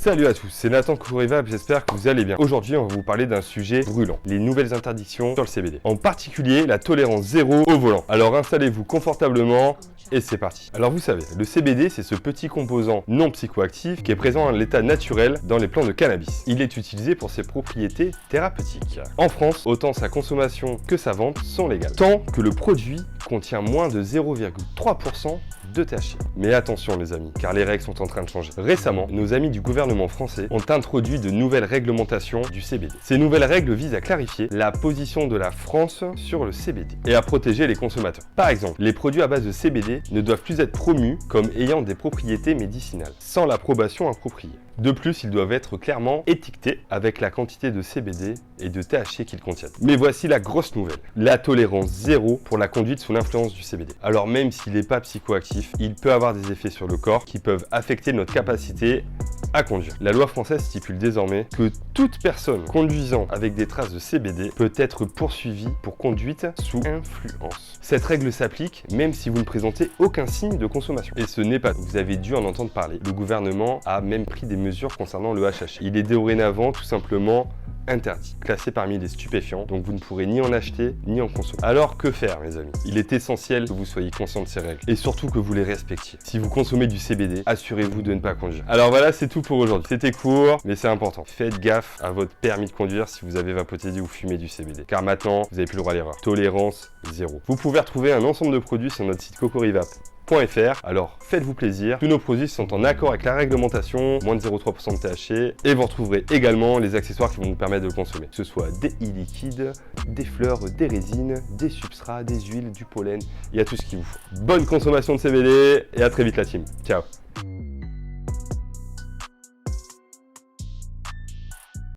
Salut à tous, c'est Nathan Courriva, j'espère que vous allez bien. Aujourd'hui, on va vous parler d'un sujet brûlant, les nouvelles interdictions sur le CBD. En particulier, la tolérance zéro au volant. Alors installez-vous confortablement et c'est parti. Alors vous savez, le CBD, c'est ce petit composant non psychoactif qui est présent à l'état naturel dans les plants de cannabis. Il est utilisé pour ses propriétés thérapeutiques. En France, autant sa consommation que sa vente sont légales, tant que le produit contient moins de 0,3% de THC. Mais attention les amis, car les règles sont en train de changer. Récemment, nos amis du gouvernement français ont introduit de nouvelles réglementations du CBD. Ces nouvelles règles visent à clarifier la position de la France sur le CBD et à protéger les consommateurs. Par exemple, les produits à base de CBD ne doivent plus être promus comme ayant des propriétés médicinales, sans l'approbation appropriée. De plus, ils doivent être clairement étiquetés avec la quantité de CBD et de THC qu'ils contiennent. Mais voici la grosse nouvelle, la tolérance zéro pour la conduite sous l'influence du CBD. Alors même s'il n'est pas psychoactif, il peut avoir des effets sur le corps qui peuvent affecter notre capacité à conduire. La loi française stipule désormais que toute personne conduisant avec des traces de CBD peut être poursuivie pour conduite sous influence. Cette règle s'applique même si vous ne présentez aucun signe de consommation. Et ce n'est pas tout. Vous avez dû en entendre parler. Le gouvernement a même pris des mesures concernant le HH. Il est dorénavant tout simplement interdit, classé parmi les stupéfiants, donc vous ne pourrez ni en acheter ni en consommer. Alors que faire mes amis? Il est essentiel que vous soyez conscient de ces règles et surtout que vous les respectiez. Si vous consommez du CBD, assurez-vous de ne pas conduire. Alors voilà, c'est tout pour aujourd'hui. C'était court, mais c'est important. Faites gaffe à votre permis de conduire si vous avez vapoté ou fumé du CBD. Car maintenant, vous n'avez plus le droit à l'erreur. Tolérance zéro. Vous pouvez retrouver un ensemble de produits sur notre site cocorivap.fr. Alors faites-vous plaisir, tous nos produits sont en accord avec la réglementation, moins de 0,3% de THC, et vous retrouverez également les accessoires qui vont vous permettre de consommer, que ce soit des e-liquides, des fleurs, des résines, des substrats, des huiles, du pollen, il y a tout ce qu'il vous faut. Bonne consommation de CBD et à très vite la team, ciao.